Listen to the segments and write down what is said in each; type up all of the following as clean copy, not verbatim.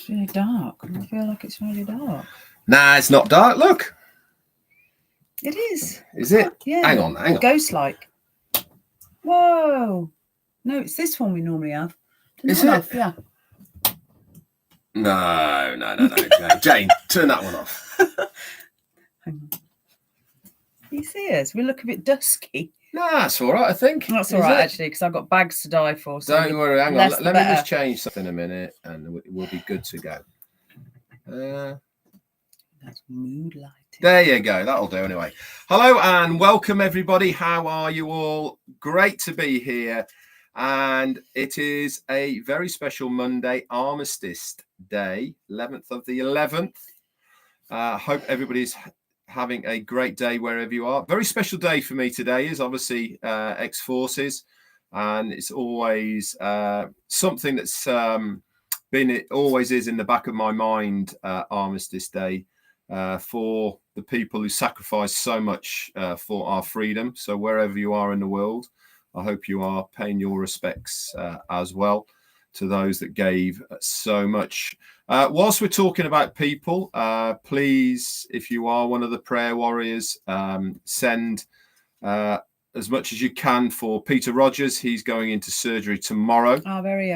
It's really dark. I feel like it's really dark. Nah, it's not dark. Look. It is. Is it? Yeah. Hang on. Ghost-like. Whoa. No, it's this one we normally have. Is it? Off, yeah. No. Jane, turn that one off. Hang on. You see us? We look a bit dusky. No, that's all right, I think. That's all right, actually, because I've got bags to die for. So don't worry, hang on. Let me just change something in a minute and we'll be good to go. That's mood lighting. There you go. That'll do anyway. Hello and welcome, everybody. How are you all? Great to be here. And it is a very special Monday, Armistice Day, 11th of the 11th. Hope everybody's having a great day wherever you are. Very special day for me today is obviously ex-forces, and it's always something that's it always is in the back of my mind, Armistice Day, for the people who sacrifice so much for our freedom. So wherever you are in the world, I hope you are paying your respects as well to those that gave so much. Whilst we're talking about people, please, if you are one of the prayer warriors, send as much as you can for Peter Rogers. He's going into surgery tomorrow. Our very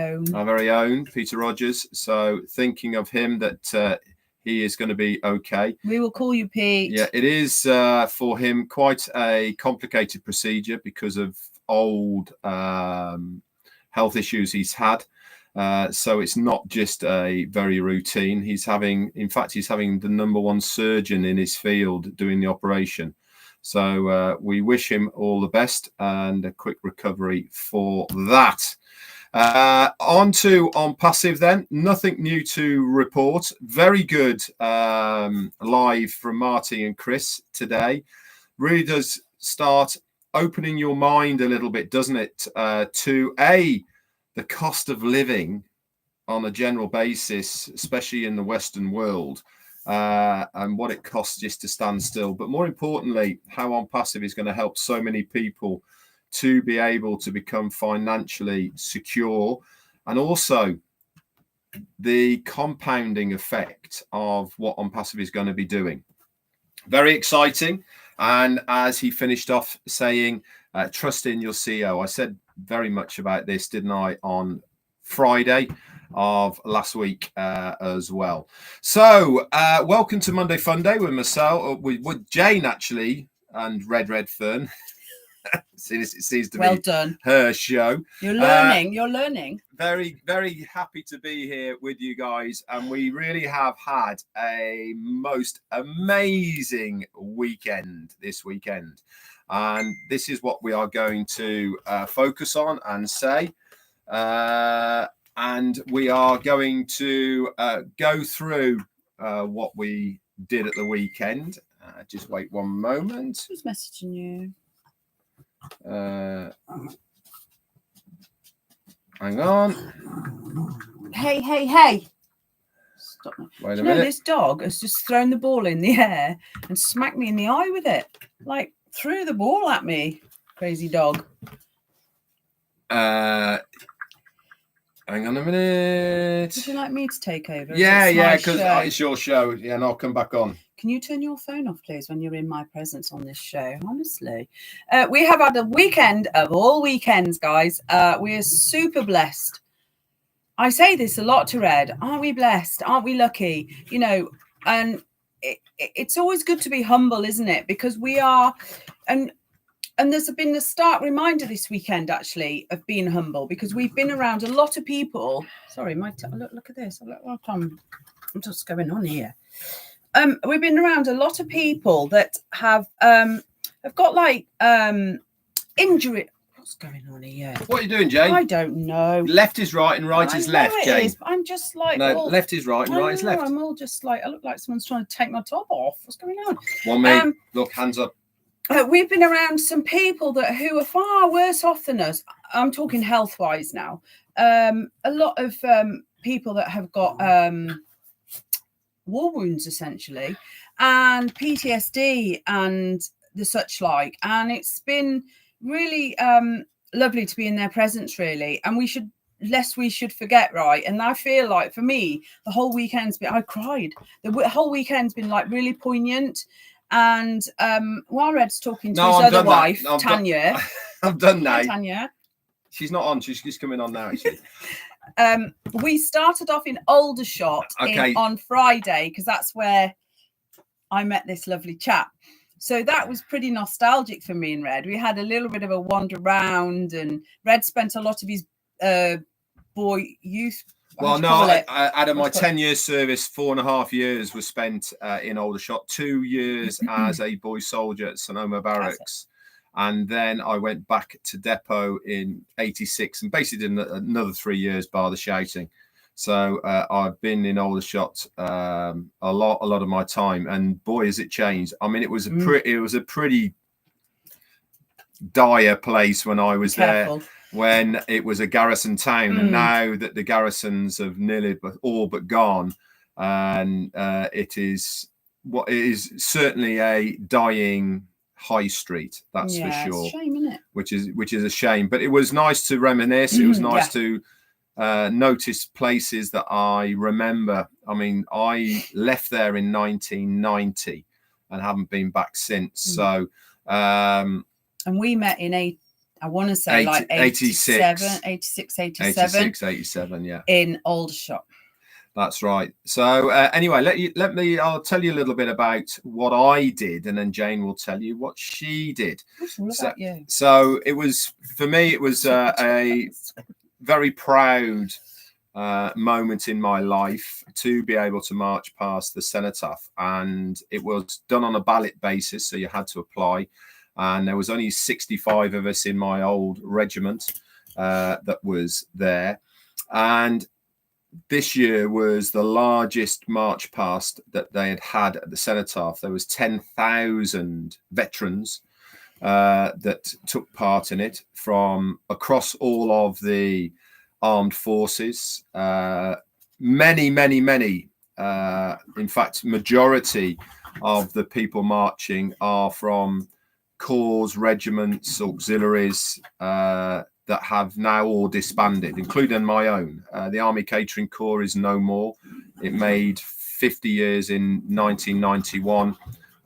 own Peter Rogers. So thinking of him that he is going to be okay. We will call you Pete. Yeah, it is for him quite a complicated procedure because of old health issues he's had. So it's not just a very routine. He's having the #1 surgeon in his field doing the operation. So we wish him all the best and a quick recovery for that. On to Onpassive then. Nothing new to report. Very good live from Marty and Chris today. Really does start opening your mind a little bit, doesn't it, to the cost of living on a general basis, especially in the Western world, and what it costs just to stand still. But more importantly, how Onpassive is going to help so many people to be able to become financially secure, and also the compounding effect of what Onpassive is going to be doing. Very exciting. And as he finished off saying, trust in your CEO. I said very much about this, didn't I, on Friday of last week as well. So welcome to Monday Funday with myself, with Jane actually, and Redfern. It seems to be done. Her show. You're learning. Very, very happy to be here with you guys, and we really have had a most amazing weekend this weekend. And this is what we are going to focus on and say. And we are going to go through what we did at the weekend. Just wait one moment. Who's messaging you? Hang on. Hey. Stop me. Wait a minute. This dog has just thrown the ball in the air and smacked me in the eye with it. Like, threw the ball at me. Crazy dog. Hang on a minute. Would you like me to take over? Yeah, because it's your show. Yeah, and I'll come back on. Can you turn your phone off, please, when you're in my presence on this show? Honestly. We have had a weekend of all weekends, guys. We're super blessed. I say this a lot to Red. Aren't we blessed? Aren't we lucky? You know, and it's always good to be humble, isn't it? Because we are, and there's been a stark reminder this weekend, actually, of being humble, because we've been around a lot of people. Sorry, look at this. What's going on here? We've been around a lot of people that have got like injury. What's going on here? What are you doing, Jane? I don't know. Left is right and right is left, Jane. Is, I'm just like... No, left is right and right is left. I'm all just like... I look like someone's trying to take my top off. What's going on? Well, mate, look, hands up. We've been around some people who are far worse off than us. I'm talking health-wise now. A lot of people that have got war wounds, essentially, and PTSD and the such like. And it's been really lovely to be in their presence, really. And we should lest we should forget, right? And I feel like for me, the whole weekend's been, I cried. The whole weekend's been like really poignant. And while Red's talking to his other wife, Tanya. I've done now. Hi, Tanya. She's not on. She's coming on now, actually. We started off in Aldershot on Friday, because that's where I met this lovely chap. So that was pretty nostalgic for me and Red. We had a little bit of a wander around, and Red spent a lot of his boy youth. Well, no, out of my 10 years service, 4.5 years was spent in Aldershot, 2 years as a boy soldier at Sonoma Barracks. And then I went back to depot in 86 and basically did another 3 years bar the shouting. So I've been in Aldershot a lot of my time, and boy, has it changed. I mean, it was a pretty dire place when I was there, when it was a garrison town, and now that the garrisons have nearly all but gone, and it is certainly a dying high street, that's for sure. It's a shame, isn't it? Which is a shame, but it was nice to reminisce. It was nice to notice places that I remember. I mean, I left there in 1990 and haven't been back since. So and we met in I want to say 86, 87, yeah, in Aldershot. That's right. So anyway, I'll tell you a little bit about what I did, and then Jane will tell you what she did. About you. So it was, for me, it was a very proud moment in my life to be able to march past the cenotaph, and it was done on a ballot basis, so you had to apply, and there was only 65 of us in my old regiment that was there, and this year was the largest march past that they had at the cenotaph. There was 10,000 veterans that took part in it from across all of the armed forces. Many, in fact, majority of the people marching are from corps, regiments, auxiliaries that have now all disbanded, including my own. The Army Catering Corps is no more. It made 50 years in 1991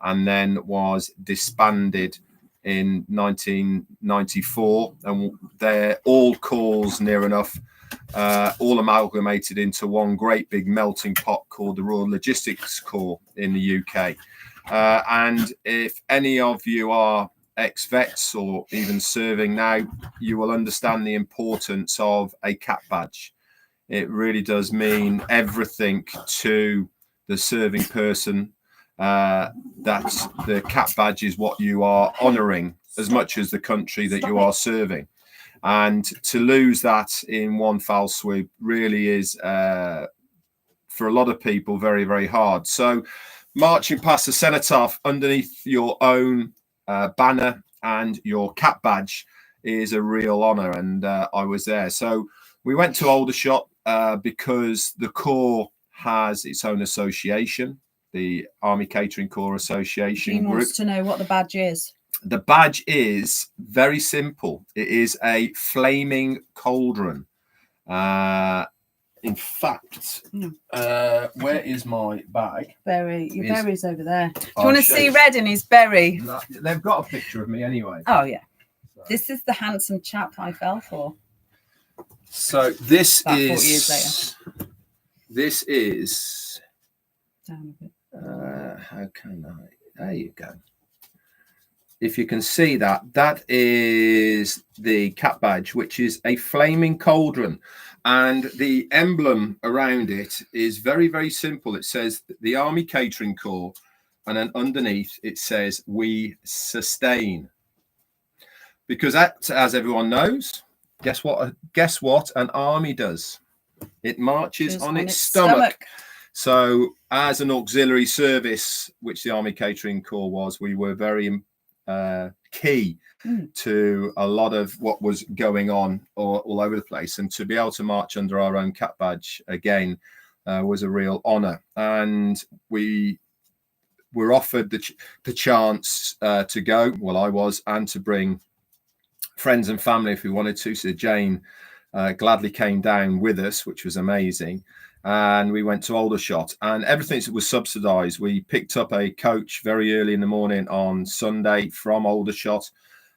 and then was disbanded in 1994. And they're all corps near enough, all amalgamated into one great big melting pot called the Royal Logistics Corps in the UK. And if any of you are ex-vets or even serving now, you will understand the importance of a cap badge. It really does mean everything to the serving person. That the cap badge is what you are honouring as much as the country that you are serving. And to lose that in one foul swoop really is, for a lot of people, very, very hard. So marching past the cenotaph underneath your own banner and your cap badge is a real honour, and I was there. So we went to Aldershot because the Corps has its own association, the Army Catering Corps Association. He wants to know what the badge is. The badge is very simple. It is a flaming cauldron. In fact, where is my bag? Berry. Your berry's over there. Do you want to see Red in his berry? They've got a picture of me anyway. Oh, yeah. So. This is the handsome chap I fell for. So this about is... 40 years later. This is... Down a bit. How can I... There you go. If you can see that, that is the cap badge, which is a flaming cauldron. And the emblem around it is very, very simple. It says the Army Catering Corps, and then underneath it says, "We sustain." Because that, as everyone knows, guess what an army does? It marches on its stomach. So as an auxiliary service, which the Army Catering Corps was, we were very key to a lot of what was going on all over the place, and to be able to march under our own cap badge again was a real honor. And we were offered the chance to go, well, I was, and to bring friends and family if we wanted to. So Jane gladly came down with us, which was amazing. And we went to Aldershot, and everything was subsidised. We picked up a coach very early in the morning on Sunday from Aldershot.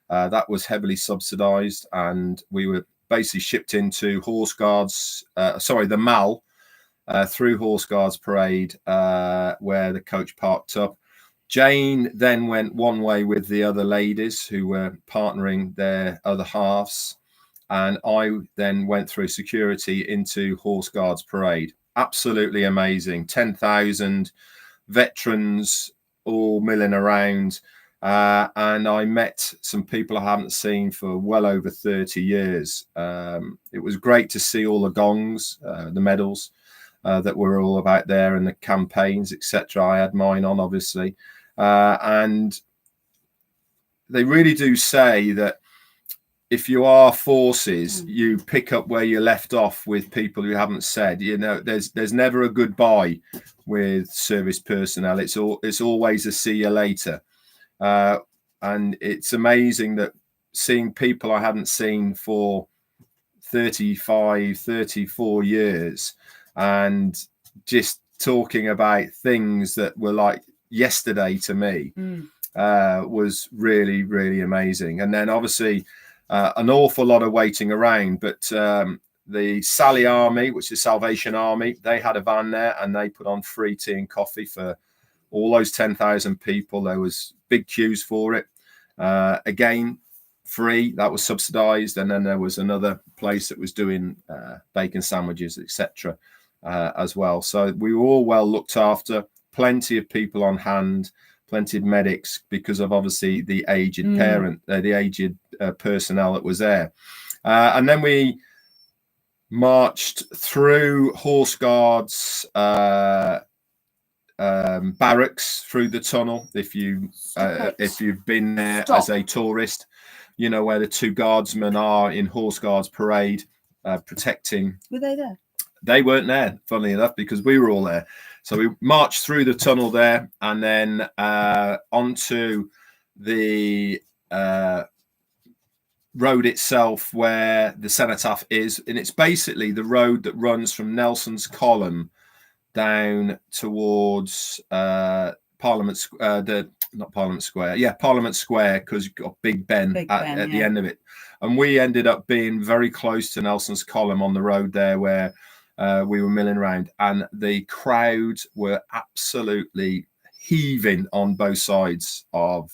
That was heavily subsidised, and we were basically shipped into Horse Guards, the Mall, through Horse Guards Parade, where the coach parked up. JAYNE then went one way with the other ladies who were partnering their other halves. And I then went through security into Horse Guards Parade. Absolutely amazing. 10,000 veterans all milling around. And I met some people I haven't seen for well over 30 years. It was great to see all the gongs, the medals that were all about there, and the campaigns, etc. I had mine on, obviously. And they really do say that if you are forces, you pick up where you left off with people who haven't said. You know, there's never a goodbye with service personnel. It's always a see you later. And it's amazing that seeing people I hadn't seen for 35, 34 years, and just talking about things that were like yesterday to me, was really, really amazing. And then obviously an awful lot of waiting around, but the Sally Army, which is Salvation Army, they had a van there, and they put on free tea and coffee for all those 10,000 people. There was big queues for it. Again, free, that was subsidized. And then there was another place that was doing bacon sandwiches, etc. As well. So we were all well looked after, plenty of people on hand, plenty of medics, because of obviously the aged personnel that was there. And then we marched through Horse Guards barracks through the tunnel. If you've been there as a tourist, you know where the two guardsmen are in Horse Guards Parade, protecting. Were they there? They weren't there, funnily enough, because we were all there. So we marched through the tunnel there, and then onto the road itself where the cenotaph is. And it's basically the road that runs from Nelson's Column down towards Parliament Square, because you've got Big Ben at the end of it. And we ended up being very close to Nelson's Column on the road there, where we were milling around, and the crowd were absolutely heaving on both sides of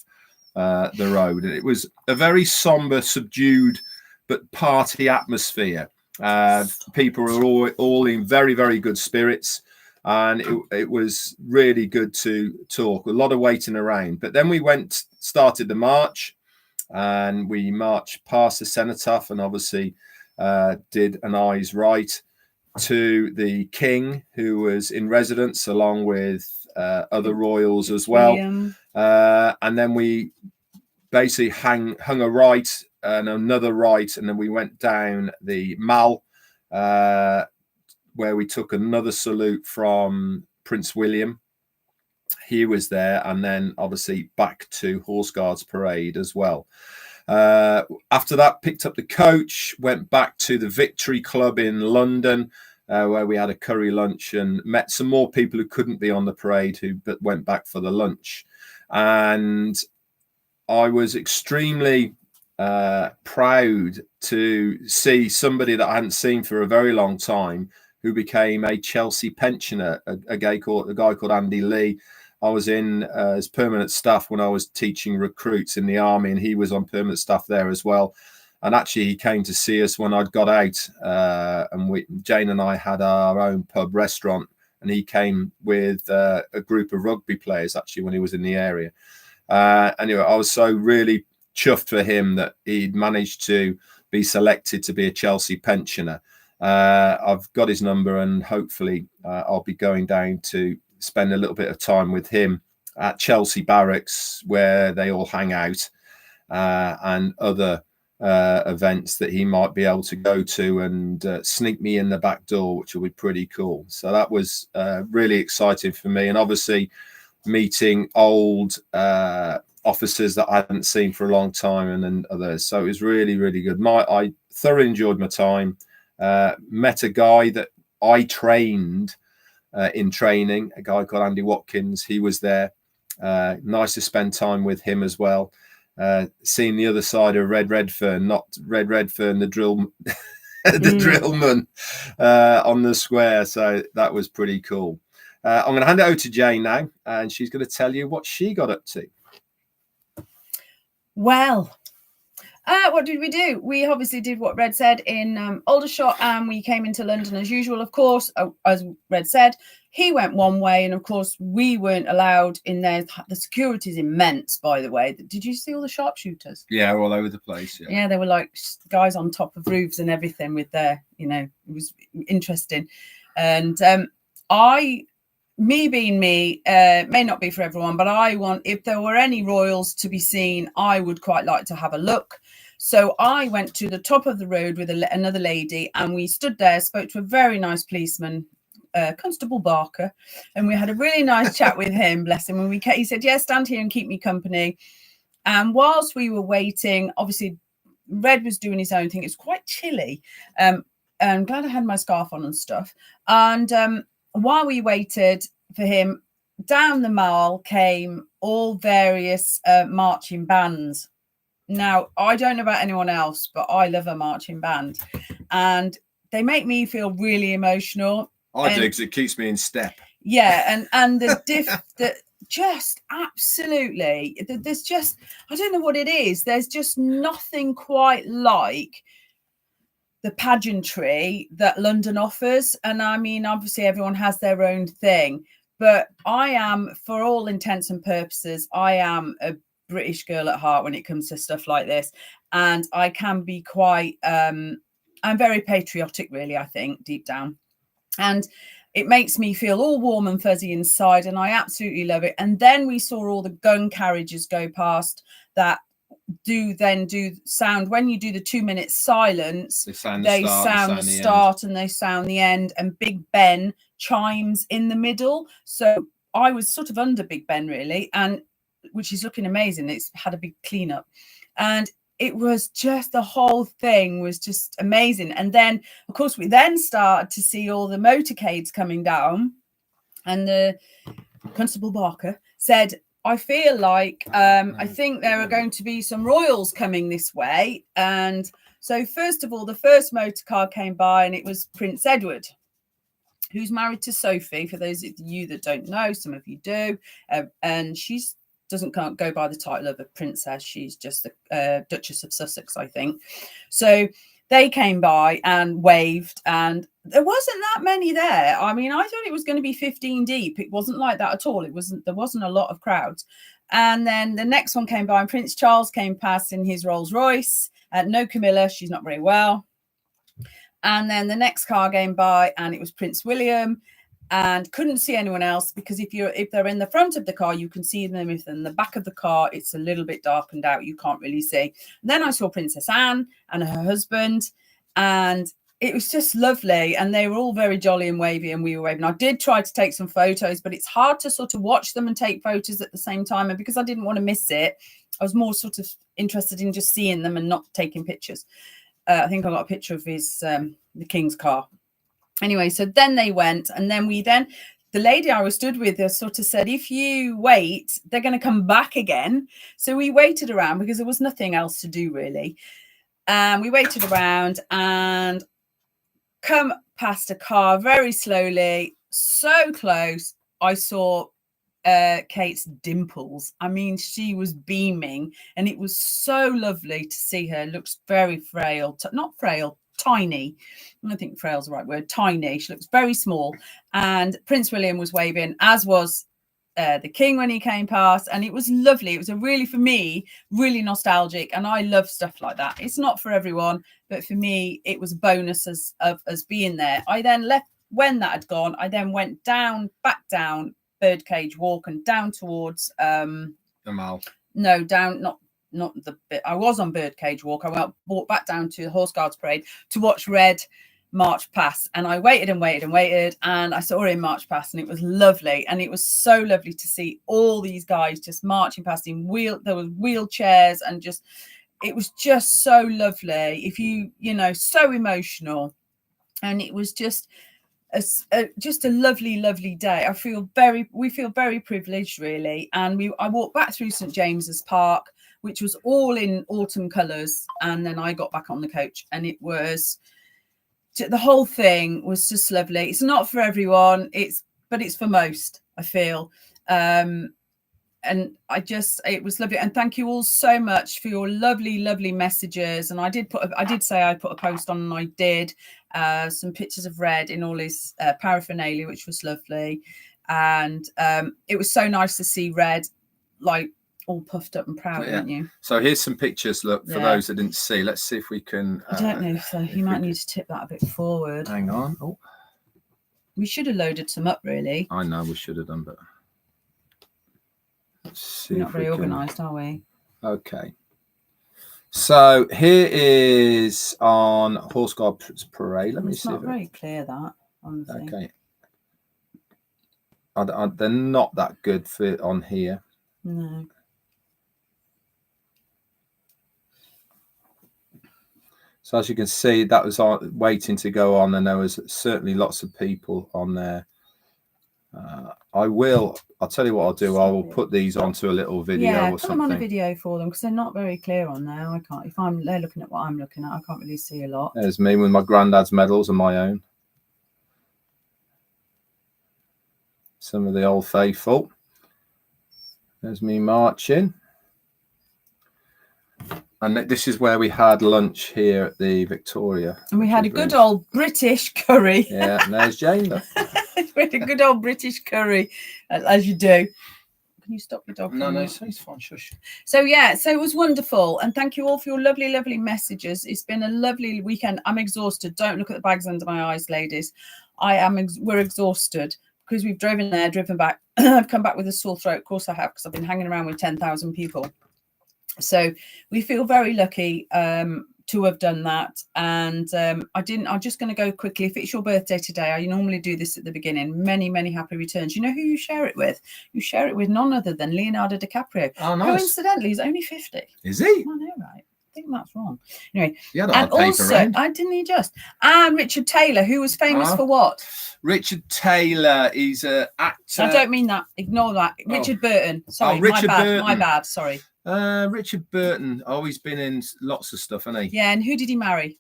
the road. And it was a very somber, subdued, but party atmosphere. People were all in very, very good spirits, and it was really good to talk. A lot of waiting around, but then we started the march, and we marched past the cenotaph, and obviously did an eyes right to the king, who was in residence, along with other royals as well. And then we basically hung a right and another right, and then we went down the Mall, where we took another salute from Prince William. He was there, and then obviously back to Horse Guards Parade as well. After that, picked up the coach, went back to the Victory Club in London, where we had a curry lunch, and met some more people who couldn't be on the parade, but went back for the lunch. And I was extremely proud to see somebody that I hadn't seen for a very long time, who became a Chelsea pensioner, a guy called Andy Lee. I was in as permanent staff when I was teaching recruits in the army, and he was on permanent staff there as well. And actually, he came to see us when I'd got out, and Jane and I had our own pub restaurant, and he came with a group of rugby players, actually, when he was in the area. Anyway, I was so really chuffed for him that he'd managed to be selected to be a Chelsea pensioner. I've got his number, and hopefully I'll be going down to spend a little bit of time with him at Chelsea Barracks, where they all hang out, and other events that he might be able to go to, and sneak me in the back door, which will be pretty cool. So that was really exciting for me, and obviously meeting old officers that I hadn't seen for a long time, and then others. So it was really, really good. I thoroughly enjoyed my time. Met a guy that I trained in training, a guy called Andy Watkins. He was there. Nice to spend time with him as well. Seeing the other side of Redfern, not Redfern, the drill, the drillman on the square. So that was pretty cool. I'm going to hand it over to Jane now, and she's going to tell you what she got up to. Well, what did we do? We obviously did what Red said in Aldershot, and we came into London as usual, of course. As Red said, he went one way, and of course we weren't allowed in there. The security is immense, by the way. Did you see all the sharpshooters? Yeah, all over the place. Yeah, they were like guys on top of roofs and everything with their, it was interesting. And me being me, may not be for everyone, but if there were any royals to be seen, I would quite like to have a look. So I went to the top of the road with another lady, and we stood there, spoke to a very nice policeman, Constable Barker, and we had a really nice chat with him, bless him. And he said, yeah, stand here and keep me company. And whilst we were waiting, obviously Red was doing his own thing. It was quite chilly. I'm glad I had my scarf on and stuff. And while we waited for him, down the mall came all various marching bands. Now, I don't know about anyone else, but I love a marching band, and they make me feel really emotional. I do, because it keeps me in step. Yeah, and the just absolutely, there's just, I don't know what it is. There's just nothing quite like the pageantry that London offers. And I mean, obviously everyone has their own thing, but I am, for all intents and purposes, I am a British girl at heart when it comes to stuff like this. And I can be quite, I'm very patriotic, really, I think, deep down. And it makes me feel all warm and fuzzy inside, and I absolutely love it. And then we saw all the gun carriages go past that do sound. When you do the 2-minute silence, they sound the start and they sound the end, and Big Ben chimes in the middle. So I was sort of under Big Ben, really, and which is looking amazing. It's had a big cleanup, and it was just, the whole thing was just amazing. And then, of course, we then started to see all the motorcades coming down, and the Constable Barker said, I feel like I think there are going to be some royals coming this way. And so, first of all, the first motor car came by, and it was Prince Edward, who's married to Sophie. For those of you that don't know, some of you do, and she's can't go by the title of a princess. She's just the Duchess of Sussex, I think. So they came by and waved, and there wasn't that many there. I mean, I thought it was going to be 15 deep. It wasn't like that at all. There wasn't a lot of crowds. And then the next one came by, and Prince Charles came past in his Rolls Royce. No Camilla, she's not very well. And then the next car came by, and it was Prince William. And couldn't see anyone else, because if they're in the front of the car, you can see them. If they're in the back of the car, it's a little bit darkened out. You can't really see. And then I saw Princess Anne and her husband, and it was just lovely. And they were all very jolly and wavy, and we were waving. I did try to take some photos, but it's hard to sort of watch them and take photos at the same time. And because I didn't want to miss it, I was more sort of interested in just seeing them and not taking pictures. I think I got a picture of the King's car. Anyway, so then they went, and then the lady I was stood with sort of said, if you wait, they're going to come back again. So we waited around because there was nothing else to do, really. We waited around and come past a car very slowly, so close. I saw Kate's dimples. I mean, she was beaming, and it was so lovely to see her. Looks very frail, not frail, tiny. I think frail's the right word. Tiny. She looks very small. And Prince William was waving, as was the King when he came past, and it was lovely. It was for me, really nostalgic, and I love stuff like that. It's not for everyone, but for me, it was a bonus as being there. I then left when that had gone. I then went back down Birdcage Walk and down towards the mall. No, down not the bit. I was on Birdcage Walk. I walked back down to the Horse Guards Parade to watch Red march past, and I waited and waited and waited, and I saw him march past, and it was lovely. And it was so lovely to see all these guys just marching past in there was wheelchairs, and just, it was just so lovely. If so emotional. and it was just a lovely day. We feel very privileged, really. And I walked back through St James's Park, which was all in autumn colours, and then I got back on the coach, and it was, the whole thing was just lovely. It's not for everyone, but it's for most, I feel. And it was lovely. And thank you all so much for your lovely messages. And I did say I'd put a post on, and I did some pictures of Red in all his paraphernalia, which was lovely. And it was so nice to see Red like all puffed up and proud, weren't you? So here's some pictures. Look, for those that didn't see, let's see if we can. I don't know, so you might need to tip that a bit forward. Hang on. Oh, we should have loaded some up, really. I know we should have done, but let's see. We're not very organised, are we? Okay. So here is on Horse Guards Parade. Let me see. It's not very clear, that, honestly. Okay. They're not that good for on here. No. So as you can see, that was waiting to go on, and there was certainly lots of people on there. I'll tell you what I'll do. I will put these onto a little video or put something. them on a video for them, because they're not very clear on there. I can't. They're looking at what I'm looking at, I can't really see a lot. There's me with my granddad's medals and my own. Some of the old faithful. There's me marching. And this is where we had lunch here at the Victoria. And we had a good old British curry. Yeah, and there's JAYNE. We had a good old British curry, as you do. Can you stop your dog? No, it's fine. Shush. So it was wonderful. And thank you all for your lovely messages. It's been a lovely weekend. I'm exhausted. Don't look at the bags under my eyes, ladies. We're exhausted because we've driven there, driven back. I've come back with a sore throat. Of course I have, because I've been hanging around with 10,000 people. So we feel very lucky to have done that. And I'm just going to go quickly. If it's your birthday today, I normally do this at the beginning. Many happy returns. You know who you share it with? You share it with none other than Leonardo DiCaprio. Oh, nice. Coincidentally, he's only 50. Is he? I know, right? I think that's wrong. Anyway, and also, and Richard Taylor, who was famous for what? Richard Taylor, he's an actor. I don't mean that. Ignore that. Richard Burton. Sorry, my bad. Sorry. Richard Burton. Oh, he's been in lots of stuff, hasn't he? Yeah, and who did he marry?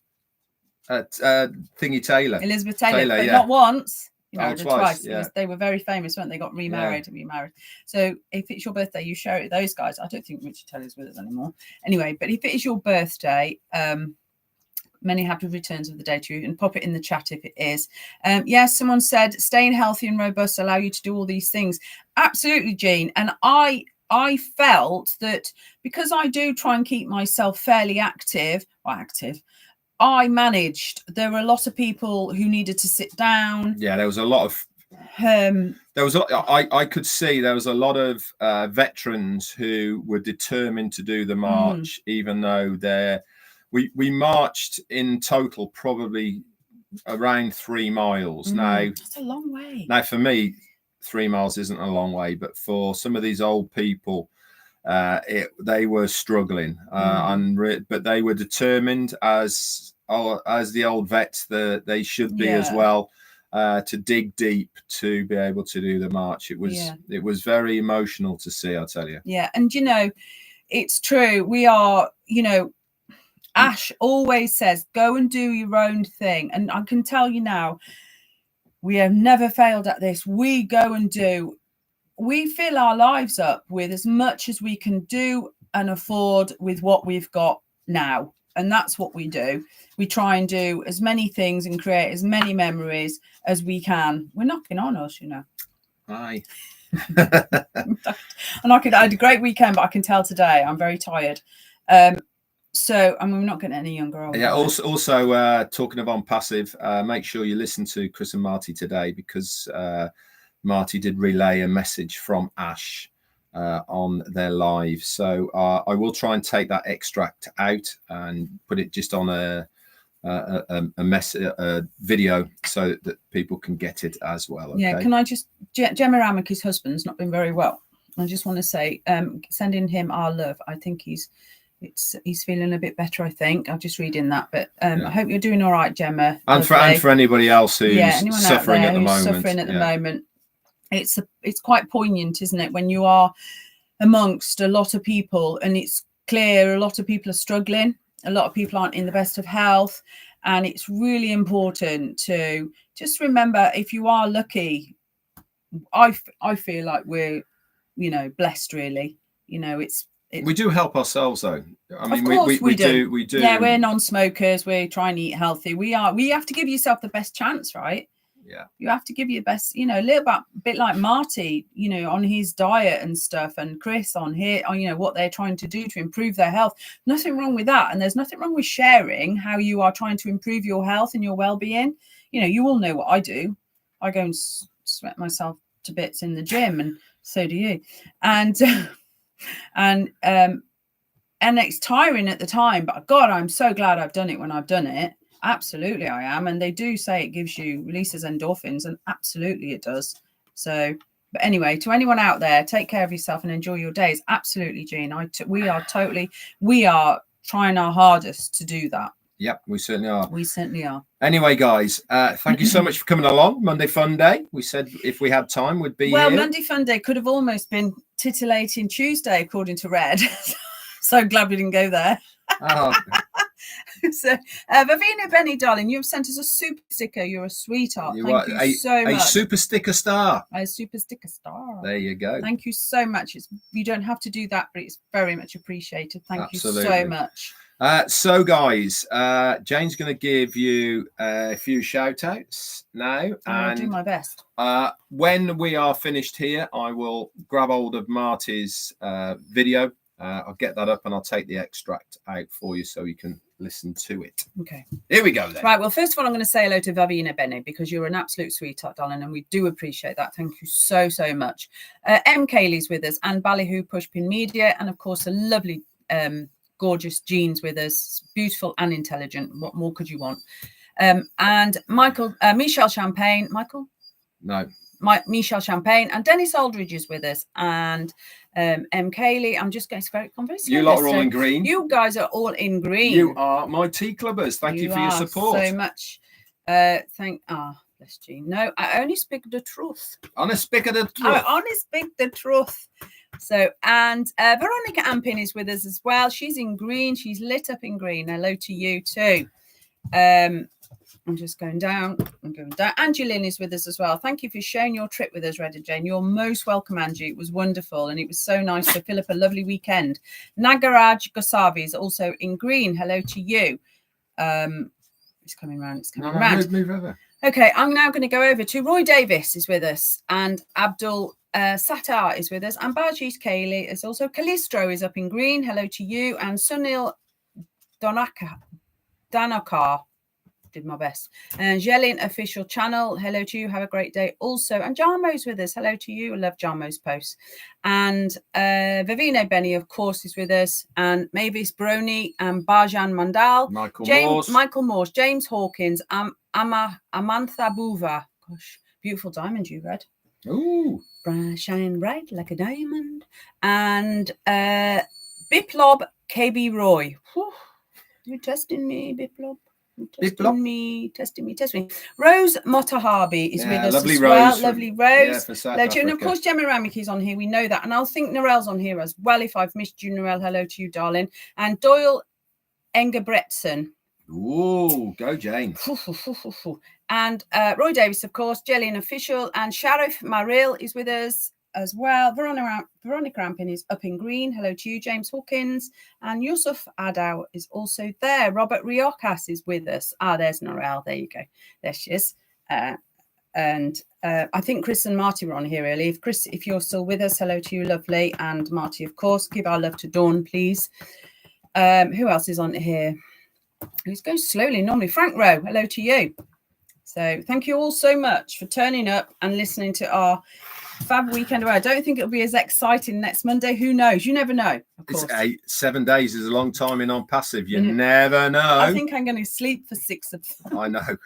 Thingy Taylor. Elizabeth Taylor, but not once. He married her twice. Yeah. They were very famous, weren't they? Got remarried and remarried. So if it's your birthday, you share it with those guys. I don't think Richard Taylor's with us anymore. Anyway, but if it is your birthday, many happy returns of the day to you, and pop it in the chat if it is. Yes, someone said staying healthy and robust allow you to do all these things. Absolutely, Jean. And I felt that because I do try and keep myself fairly active, I managed. There were a lot of people who needed to sit down. Yeah, there was a lot of. I could see there was a lot of veterans who were determined to do the march, even though we marched in total probably around 3 miles. Now that's a long way. Now for me, 3 miles isn't a long way, but for some of these old people, they were struggling, but they were determined as the old vets they should be as well, to dig deep to be able to do the march. It was very emotional to see, I'll tell you. Yeah, and it's true. We are, Ash always says, go and do your own thing. And I can tell you now, we have never failed at this. We go and do. We fill our lives up with as much as we can do and afford with what we've got now. And that's what we do. We try and do as many things and create as many memories as we can. We're knocking on us, Aye. And I had a great weekend, but I can tell today I'm very tired. So, we're not getting any younger. Yeah. Also, talking of Onpassive, make sure you listen to Chris and Marty today, because Marty did relay a message from Ash on their live. So I will try and take that extract out and put it just on a video so that people can get it as well. Okay? Yeah. Can I just Gemma Ramaki's husband's not been very well. I just want to say, sending him our love. I think he's he's feeling a bit better, I think. I'm just reading that, but I hope you're doing all right, Gemma. And for anybody else who's suffering at the moment. Suffering at the moment. It's quite poignant, isn't it, when you are amongst a lot of people and it's clear a lot of people are struggling, a lot of people aren't in the best of health, and it's really important to just remember, if you are lucky, I feel like we're, you know, blessed, really. You know, we do help ourselves, though. I mean, of course we do. Yeah, we're non-smokers. We're trying to eat healthy. We have to give yourself the best chance, right? Yeah. You have to give your best, you know, a bit like Marty, you know, on his diet and stuff, and Chris on here, on, you know, what they're trying to do to improve their health. Nothing wrong with that. And there's nothing wrong with sharing how you are trying to improve your health and your well-being. You know, you all know what I do. I go and sweat myself to bits in the gym, and so do you. And it's tiring at the time, but God, I'm so glad I've done it when I've done it. Absolutely I am. And they do say it releases endorphins, and absolutely it does. So, but anyway, to anyone out there, take care of yourself and enjoy your days. Absolutely, Jean. We are trying our hardest to do that. Yep, we certainly are. We certainly are. Anyway, guys, thank you so much for coming along. Monday Fun Day. We said if we had time, we'd be here. Well, Monday Fun Day could have almost been titillating Tuesday, according to Red. So glad we didn't go there. Oh. So, Vavina Benny, darling, you've sent us a super sticker. You're a sweetheart. Thank you so much. A super sticker star. A super sticker star. There you go. Thank you so much. You don't have to do that, but it's very much appreciated. Thank you so much. So, guys, Jane's going to give you a few shout outs now. I'll do my best. When we are finished here, I will grab hold of Marty's video. I'll get that up and I'll take the extract out for you so you can listen to it. Okay. Here we go then. Right. Well, first of all, I'm going to say hello to Vavina Benny, because you're an absolute sweetheart, darling, and we do appreciate that. Thank you so, so much. M. Kaylee's with us, and Ballyhoo Pushpin Media, and of course, a lovely, gorgeous Jean's with us. Beautiful and intelligent. What more could you want? And Michelle Champagne. Michael? No. Michelle Champagne, and Dennis Aldridge is with us, and M. Kaylee. I'm just going to very converse. You lot are all in green. You guys are all in green. You are my tea clubbers. Thank you for your support. So much. Bless Jean. No, I only speak the truth. Honest speak the truth. I only speak the truth. So, and Veronica Ampin is with us as well. She's in green. She's lit up in green. Hello to you too. I'm just going down. I'm going down. Angie Lynn is with us as well. Thank you for sharing your trip with us, Red and Jane. You're most welcome, Angie. It was wonderful, and it was so nice to fill up a lovely weekend. Nagaraj Gosavi is also in green. Hello to you. It's coming round. It's coming round. Move over. Okay, I'm now going to go over to Roy Davis is with us, and Abdul Sattar is with us, and Bajit Kaylee is also. Calistro is up in green. Hello to you. And Sunil Danakar. Did my best. And Jelin official channel. Hello to you. Have a great day. Also, and Jarmo's with us. Hello to you. I love Jarmo's posts. And Vivino Benny, of course, is with us. And Mavis Brony and Bajan Mandal. Michael Morse. James Hawkins. Amantha Buva. Gosh, beautiful diamond you read. Ooh. Shine bright like a diamond. And Biplob KB Roy. Whew. You're testing me, Biplob. Testing me. Rose Motahabi is with us lovely as Rose well. Lovely Rose. Yeah, and of course, Gemma Ramick is on here. We know that. And I'll think Narelle's on here as well. If I've missed you, Narelle, hello to you, darling. And Doyle Engerbretson. Ooh, go Jane. And Roy Davis, of course, Jillian Official. And Sharif Maril is with us as well. Veronica Rampin is up in green. Hello to you, James Hawkins. And Yusuf Adow is also there. Robert Riojas is with us. There's Norelle. There you go. There she is. And I think Chris and Marty were on here early. If you're still with us, hello to you, lovely. And Marty, of course, give our love to Dawn, please. Who else is on here? Who's going slowly? Normally, Frank Rowe. Hello to you. So thank you all so much for turning up and listening to our fab weekend away. I don't think it'll be as exciting next Monday. Who knows? You never know. Of course. It's 7 days is a long time in Onpassive. You never know. I think I'm going to sleep for 6 of them. I know.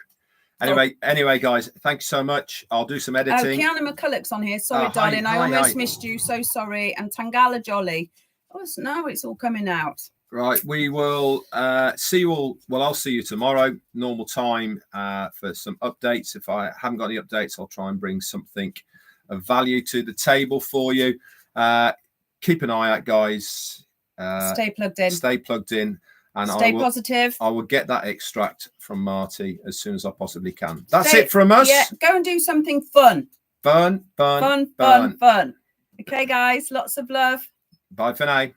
Anyway, guys, thank you so much. I'll do some editing. Kiana McCulloch's on here. Sorry, darling. I almost missed you. So sorry. And Tangala Jolly. It's all coming out. Right, we will see you all. Well, I'll see you tomorrow, normal time, for some updates. If I haven't got any updates, I'll try and bring something of value to the table for you. Keep an eye out, guys. Stay plugged in. Stay plugged in. And stay positive. I will get that extract from Marty as soon as I possibly can. That's it from us. Yeah, go and do something fun. Fun. Okay, guys, lots of love. Bye for now.